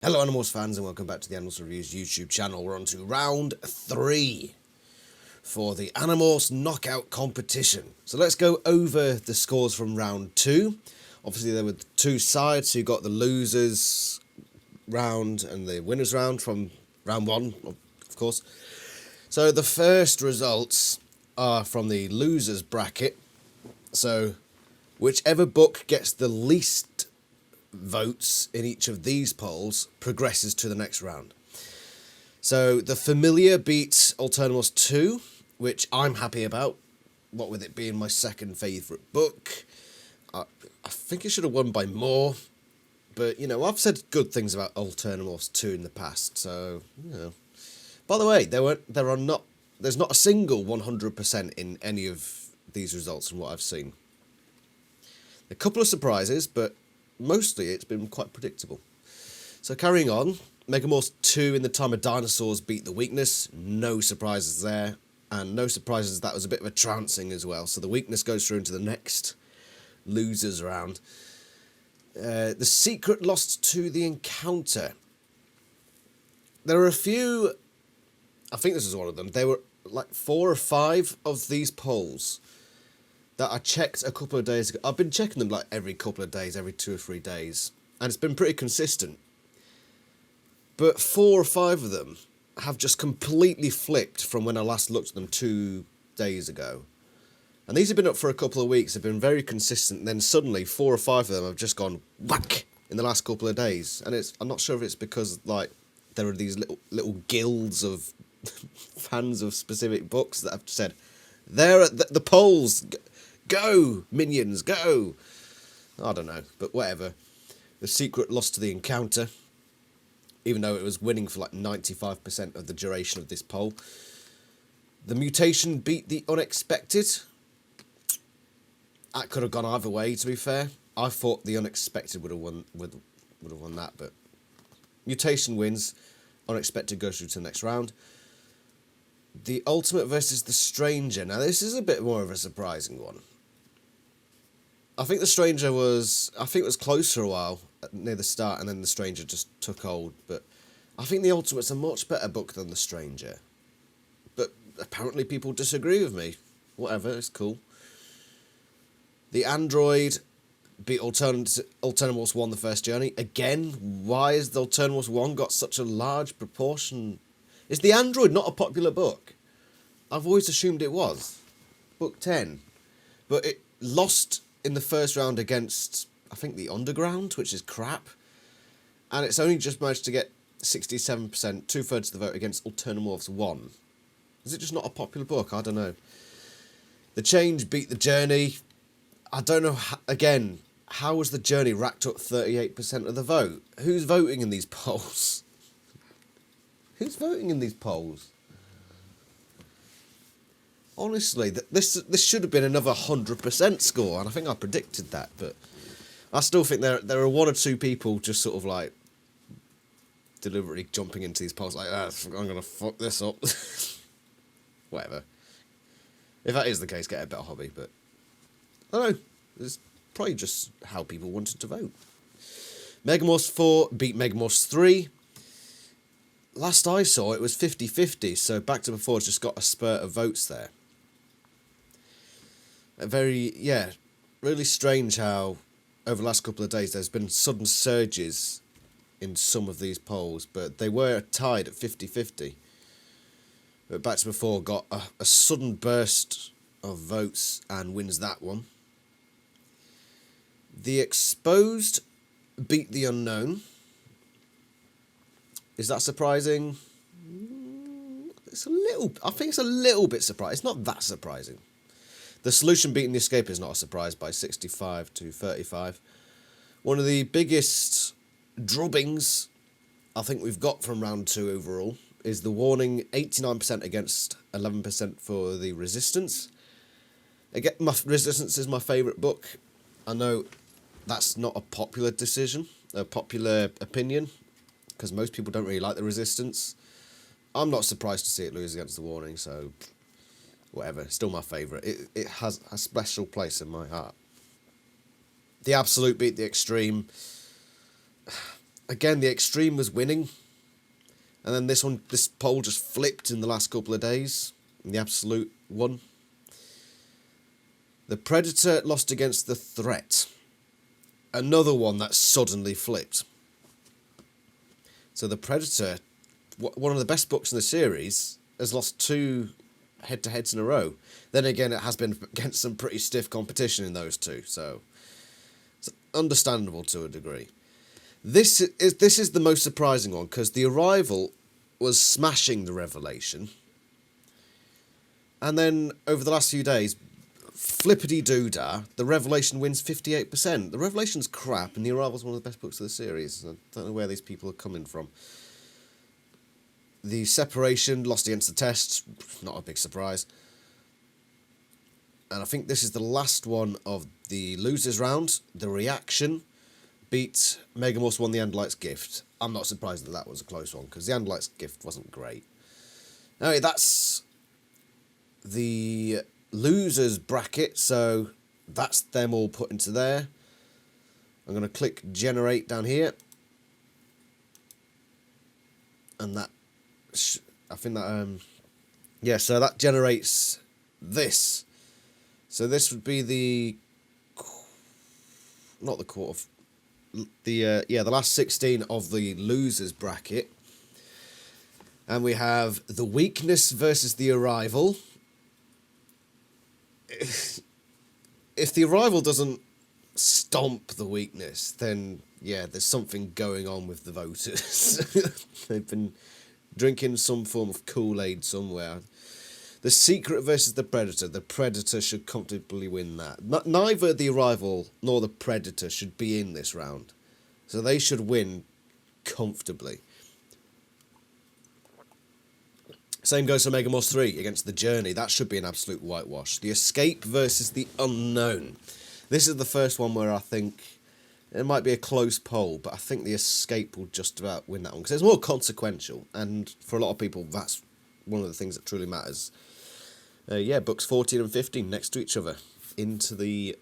Hello Animorphs fans and welcome back to the Animorphs Reviews YouTube channel. We're on to round 3 for the Animorphs knockout competition. So let's go over the scores from round 2. Obviously there were two sides, so you got the losers round and the winners round from round 1, of course. So the first results are from the losers bracket. So whichever book gets the least votes in each of these polls progresses to the next round. So The Familiar beat Alternamus 2, which I'm happy about, what with it being my second favourite book. I think it should have won by more, but, you know, I've said good things about Alternamus 2 in the past, so, you know. By the way, there's not a single 100% in any of these results from what I've seen. A couple of surprises, but mostly it's been quite predictable. So carrying on, Megamorphs 2 in the Time of Dinosaurs beat The Weakness. No surprises there. And no surprises that was a bit of a trouncing as well. So The Weakness goes through into the next losers round. The Secret lost to The Encounter. There are a few, I think this is one of them, there were like 4 or 5 of these polls that I checked a couple of days ago. I've been checking them like every couple of days, every 2 or 3 days, and it's been pretty consistent. But 4 or 5 of them have just completely flipped from when I last looked at them 2 days ago. And these have been up for a couple of weeks, have been very consistent, and then suddenly 4 or 5 of them have just gone whack in the last couple of days. And I'm not sure if it's because like there are these little guilds of fans of specific books that have said, there are the polls. Go, minions, go! I don't know, but whatever. The Secret lost to The Encounter, even though it was winning for like 95% of the duration of this poll. The Mutation beat The Unexpected. That could have gone either way, to be fair. I thought The Unexpected would have won that, but Mutation wins. Unexpected goes through to the next round. The Ultimate versus The Stranger. Now, this is a bit more of a surprising one. I think The Stranger was close for a while near the start, and then The Stranger just took hold. But I think The Ultimate's a much better book than The Stranger. But apparently people disagree with me. Whatever, it's cool. The Android beat Alternamus 1 the first journey. Again, why has the Alternamus 1 got such a large proportion? Is The Android not a popular book? I've always assumed it was. Book 10. But it lost in the first round against, I think, The Underground, which is crap. And it's only just managed to get 67%, 2/3 of the vote against Alternamus 1. Is it just not a popular book? I don't know. The Change beat The Journey. I don't know, again, how has The Journey racked up 38% of the vote? Who's voting in these polls? Who's voting in these polls? Honestly, this should have been another 100% score, and I think I predicted that, but I still think there are 1 or 2 people just sort of like deliberately jumping into these polls like, I'm going to fuck this up. Whatever. If that is the case, get a better hobby, but I don't know. It's probably just how people wanted to vote. Megamorphs 4 beat Megamorphs 3. Last I saw, it was 50-50, so Back to Before's just got a spurt of votes there. Really strange how over the last couple of days there's been sudden surges in some of these polls, but they were tied at 50-50. But Back to Before got a sudden burst of votes and wins that one. The Exposed beat The Unknown. Is that surprising? I think it's a little bit surprising. It's not that surprising. The Solution beating The Escape is not a surprise by 65 to 35. One of the biggest drubbings I think we've got from round 2 overall is The Warning, 89% against 11% for The Resistance. Again, Resistance is my favourite book. I know that's not a popular opinion, because most people don't really like The Resistance. I'm not surprised to see it lose against The Warning, so whatever. Still my favourite. It has a special place in my heart. The Absolute beat The Extreme. Again, the Extreme was winning. And then this poll just flipped in the last couple of days. And the Absolute won. The Predator lost against the Threat. Another one that suddenly flipped. So the Predator, one of the best books in the series, has lost 2 head-to-heads in a row. Then again, it has been against some pretty stiff competition in those 2, so it's understandable to a degree. This is the most surprising one, because the Arrival was smashing the Revelation, and then over the last few days, flippity-doo-dah, the Revelation wins 58%. The Revelation's crap, and the Arrival's one of the best books of the series. I don't know where these people are coming from. The Separation lost against the Test, not a big surprise. And I think this is the last one of the losers round. The Reaction beat Megamorphs won the Andalite's Gift. I'm not surprised that was a close one, because the Andalite's Gift wasn't great. Anyway, that's the losers bracket, so that's them all put into there. I'm going to click generate down here. And that, I think that, yeah, so that generates this. So this would be the, not the quarter, the last 16 of the losers bracket. And we have the Weakness versus the Arrival. If the Arrival doesn't stomp the Weakness, then yeah, there's something going on with the voters. They've been drinking some form of Kool-Aid somewhere. The Secret versus the Predator. The Predator should comfortably win that. Neither the Arrival nor the Predator should be in this round, so they should win comfortably. Same goes for Megamorphs 3 against the Journey. That should be an absolute whitewash. The Escape versus the Unknown. This is the first one where I think it might be a close poll, but I think the Escape will just about win that one, because it's more consequential, and for a lot of people, that's one of the things that truly matters. Yeah, books 14 and 15 next to each other into the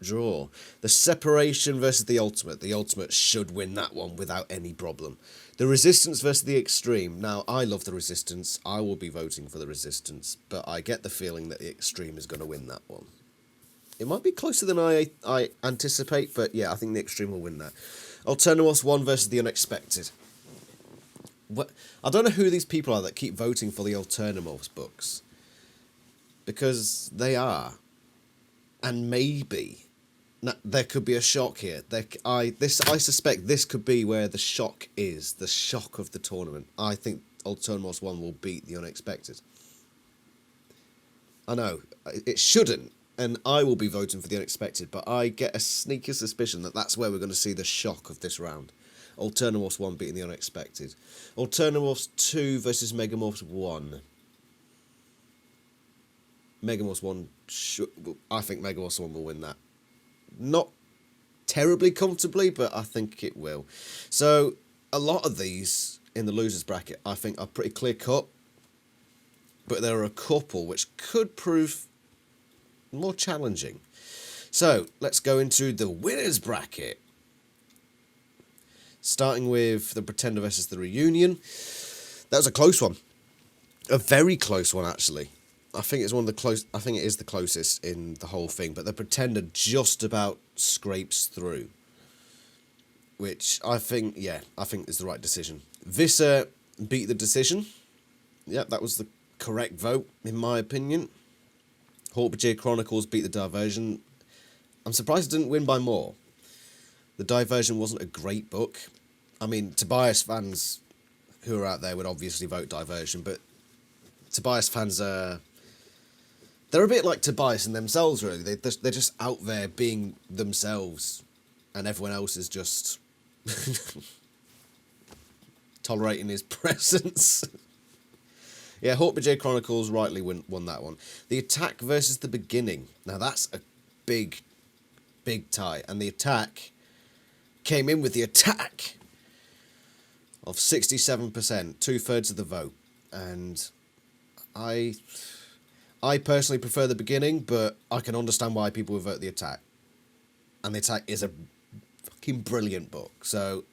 draw. The Separation versus the Ultimate. The Ultimate should win that one without any problem. The Resistance versus the Extreme. Now, I love the Resistance. I will be voting for the Resistance, but I get the feeling that the Extreme is going to win that one. It might be closer than I anticipate, but yeah, I think the Extreme will win that. Alternamorphs 1 versus the Unexpected. I don't know who these people are that keep voting for the Alternamorphs books, because they are, and maybe there could be a shock here. I suspect this could be where the shock is, the shock of the tournament. I think Alternamorphs 1 will beat the Unexpected. I know it shouldn't, and I will be voting for the Unexpected, but I get a sneaky suspicion that that's where we're going to see the shock of this round. Alternamorphs 1 beating the Unexpected. Alternamorphs 2 versus Megamorphs 1. Megamorphs 1, I think Megamorphs 1 will win that. Not terribly comfortably, but I think it will. So, a lot of these in the losers bracket, I think, are pretty clear-cut, but there are a couple which could prove more challenging. So, let's go into the winners bracket. Starting with the Pretender versus the Reunion. That was a close one. A very close one, actually. I think it's one of the close. I think it is the closest in the whole thing. But the Pretender just about scrapes through, which I think is the right decision. Visser beat the decision. Yeah, that was the correct vote in my opinion. Hork-Bajir Chronicles beat the Diversion. I'm surprised it didn't win by more. The Diversion wasn't a great book. I mean, Tobias fans who are out there would obviously vote Diversion, but Tobias fans are... They're a bit like Tobias in themselves, really. They're just out there being themselves, and everyone else is just tolerating his presence. Yeah, Hork-Bajir Chronicles rightly won that one. The Attack versus the Beginning. Now, that's a big tie. And the Attack came in with the attack of 67%, 2/3 of the vote. And I personally prefer the Beginning, but I can understand why people would vote the Attack. And the Attack is a fucking brilliant book. So,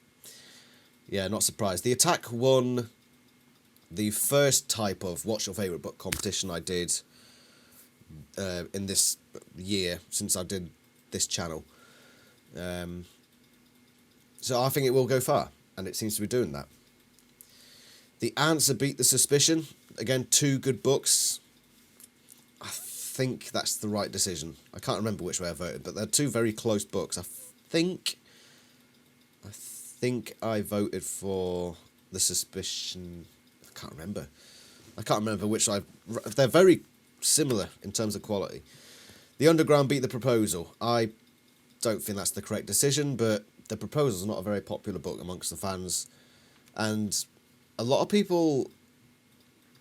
Yeah, not surprised. The Attack won the first type of What's Your Favourite Book competition I did in this year, since I did this channel. So I think it will go far, and it seems to be doing that. The Answer beat The Suspicion. Again, 2 good books. I think that's the right decision. I can't remember which way I voted, but they're 2 very close books. I think I voted for The Suspicion. I can't remember which I... They're very similar in terms of quality. The Underground beat The Proposal. I don't think that's the correct decision, but The Proposal is not a very popular book amongst the fans, and a lot of people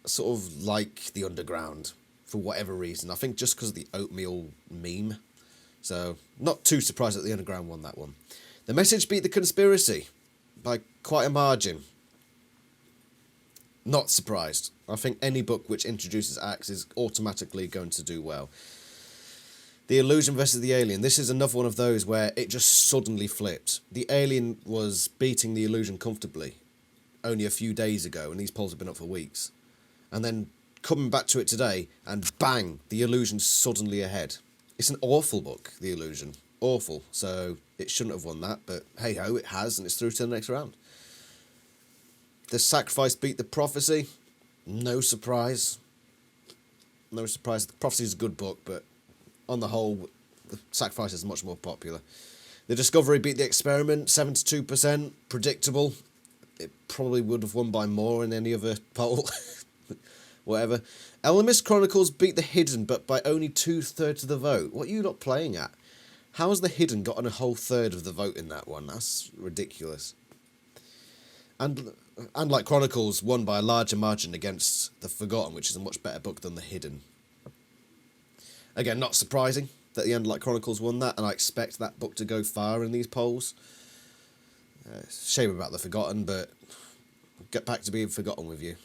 sort of like The Underground for whatever reason. I think just because of the oatmeal meme. So, not too surprised that The Underground won that one. The Message beat The Conspiracy by quite a margin. Not surprised. I think any book which introduces Axe is automatically going to do well. The Illusion versus the Alien. This is another one of those where it just suddenly flipped. The Alien was beating the Illusion comfortably only a few days ago, and these polls have been up for weeks. And then coming back to it today, and bang, the Illusion's suddenly ahead. It's an awful book, The Illusion. Awful. So it shouldn't have won that, but hey-ho, it has, and it's through to the next round. The Sacrifice beat The Prophecy. No surprise. No surprise. The Prophecy is a good book, but on the whole, The Sacrifice is much more popular. The Discovery beat The Experiment, 72%. Predictable. It probably would have won by more in any other poll. Whatever. Ellimist Chronicles beat The Hidden, but by only 2/3 of the vote. What are you not playing at? How has The Hidden gotten a whole third of the vote in that one? That's ridiculous. And like Chronicles, won by a larger margin against The Forgotten, which is a much better book than The Hidden. Again, not surprising that the Like Chronicles won that, and I expect that book to go far in these polls. Shame about The Forgotten, but get back to being forgotten with you.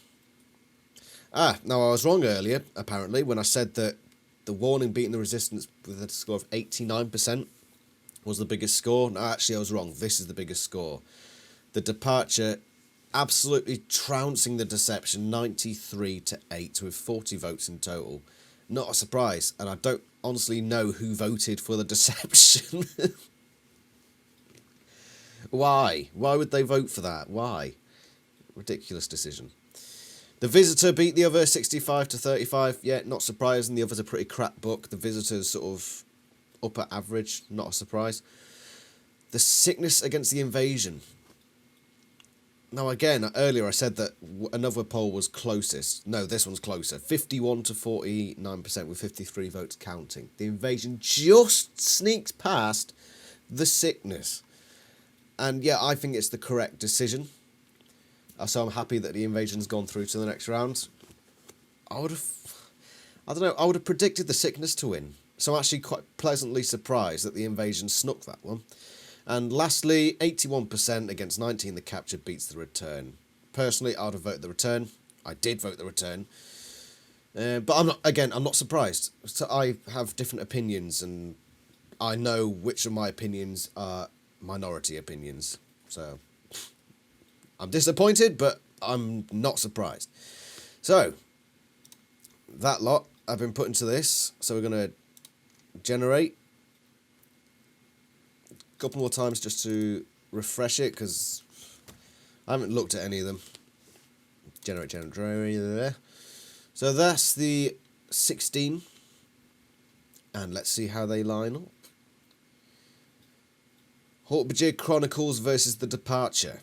Now I was wrong earlier, apparently, when I said that The Warning beating The Resistance with a score of 89% was the biggest score. No, actually I was wrong. This is the biggest score. The Departure absolutely trouncing The Deception 93-8 with 40 votes in total. Not a surprise, and I don't honestly know who voted for The Deception. Why? Why would they vote for that? Why? Ridiculous decision. The Visitor beat The Other 65-35. Yeah, not surprising. The Other's a pretty crap book. The Visitor's sort of upper average. Not a surprise. The Sickness Against the Invasion. Now, again, earlier I said that another poll was closest. No, this one's closer. 51-49% with 53 votes counting. The Invasion just sneaks past The Sickness. And yeah, I think it's the correct decision. So I'm happy that The Invasion's gone through to the next round. I would have predicted The Sickness to win. So I'm actually quite pleasantly surprised that The Invasion snuck that one. And lastly, 81% against 19, The Capture beats The Return. Personally, I would have voted The Return. I did vote The Return. But I'm not surprised. So I have different opinions, and I know which of my opinions are minority opinions. So I'm disappointed, but I'm not surprised. So that lot I've been put into this. So we're going to generate a couple more times just to refresh it, because I haven't looked at any of them. Generate there. So that's the 16. And let's see how they line up. Hortbajir Chronicles versus The Departure.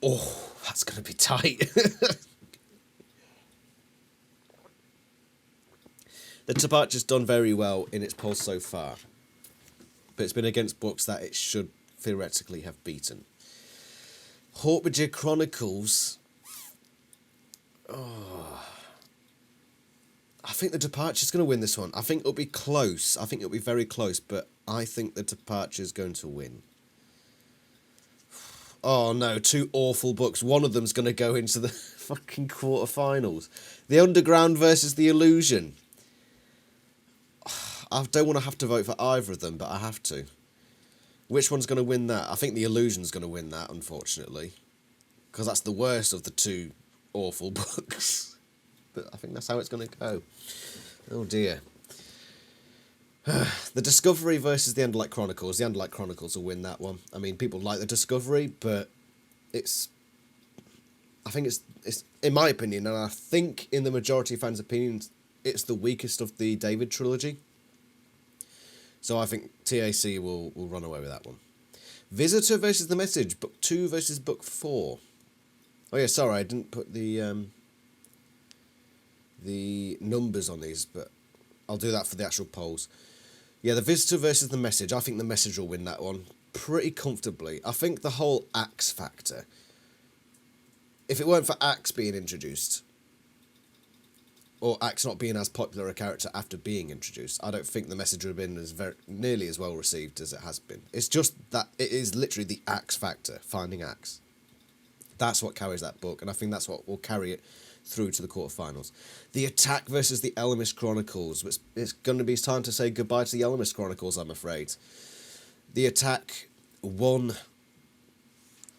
Oh, that's going to be tight. The Departure's done very well in its polls so far, but it's been against books that it should theoretically have beaten. Hortbajir Chronicles. Oh, I think The Departure's going to win this one. I think it'll be close. I think it'll be very close, but I think The Departure's going to win. Oh no, 2 awful books. One of them's going to go into the fucking quarterfinals. The Underground versus The Illusion. I don't want to have to vote for either of them, but I have to. Which one's going to win that? I think the Illusion's going to win that, unfortunately. Because that's the worst of the two awful books. But I think that's how it's going to go. Oh dear. The Discovery versus the Endlight Chronicles. The Endlight Chronicles will win that one. I mean, people like the Discovery, but it's... I think it's in my opinion, and I think in the majority of fans' opinions, it's the weakest of the David trilogy. So I think TAC will run away with that one. Visitor versus The Message, Book 2 versus Book 4. Oh yeah, sorry, I didn't put the numbers on these, but I'll do that for the actual polls. Yeah, The Visitor versus The Message. I think The Message will win that one pretty comfortably. I think the whole Axe factor, if it weren't for Axe being introduced, or Axe not being as popular a character after being introduced, I don't think The Message would have been nearly as well received as it has been. It's just that it is literally the Axe factor, finding Axe. That's what carries that book, and I think that's what will carry it through to the quarterfinals. The Attack versus the Ellimist Chronicles. It's going to be time to say goodbye to the Ellimist Chronicles, I'm afraid. The Attack won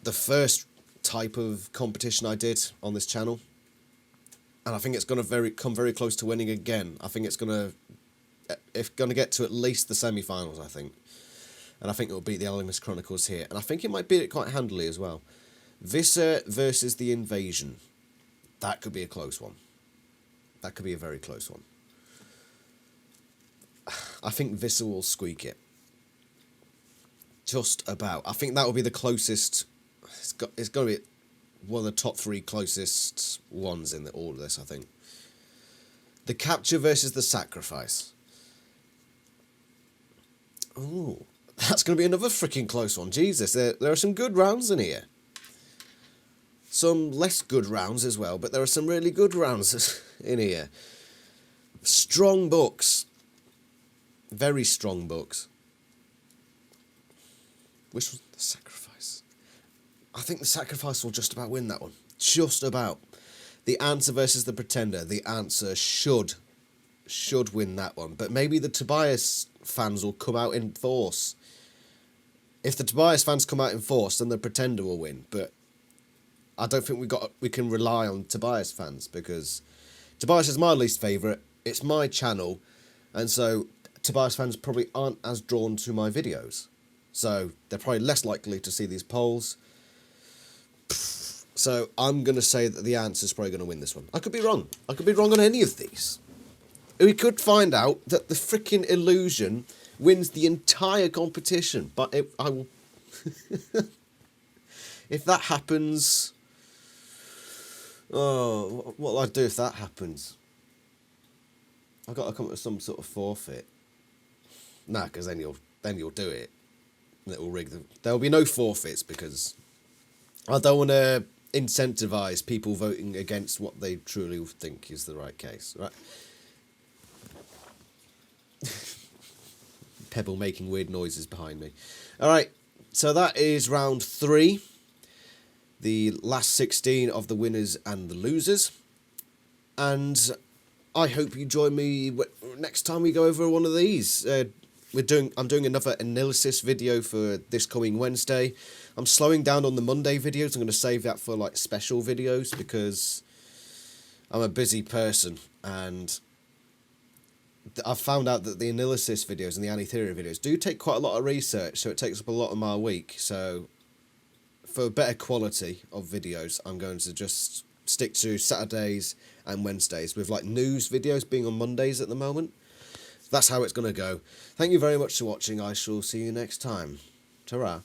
the first type of competition I did on this channel, and I think it's going to come very close to winning again. I think it's going to get to at least the semi-finals, I think. And I think it will beat the Ellimist Chronicles here, and I think it might beat it quite handily as well. Visser versus the Invasion. That could be a close one. That could be a very close one. I think Visser will squeak it. Just about. I think that will be the closest. It's got to be one of the top 3 closest ones in all of this, I think. The Capture versus the Sacrifice. Ooh, that's going to be another freaking close one. Jesus, there are some good rounds in here. Some less good rounds as well, but there are some really good rounds in here. Strong books. Very strong books. Which was the Sacrifice? I think the Sacrifice will just about win that one. Just about. The Answer versus the Pretender. The Answer should win that one. But maybe the Tobias fans will come out in force. If the Tobias fans come out in force, then the Pretender will win. But I don't think we can rely on Tobias fans, because Tobias is my least favourite. It's my channel, and so Tobias fans probably aren't as drawn to my videos. So they're probably less likely to see these polls. So I'm going to say that the Answer is probably going to win this one. I could be wrong. I could be wrong on any of these. We could find out that the freaking Illusion wins the entire competition. But I will... If that happens... Oh, what will I do if that happens? I've got to come up with some sort of forfeit. Nah, because then you'll do it. And it will rig them. There will be no forfeits, because I don't want to incentivise people voting against what they truly think is the right case, right? Pebble making weird noises behind me. Alright, so that is round 3. The last 16 of the winners and the losers. And I hope you join me next time we go over one of these. I'm doing another analysis video for this coming Wednesday. I'm slowing down on the Monday videos. I'm going to save that for like special videos, because I'm a busy person, and I've found out that the analysis videos and the anti-theory videos do take quite a lot of research, so it takes up a lot of my week. So for better quality of videos, I'm going to just stick to Saturdays and Wednesdays, with like news videos being on Mondays at the moment. That's how it's going to go. Thank you very much for watching. I shall see you next time. Ta-ra.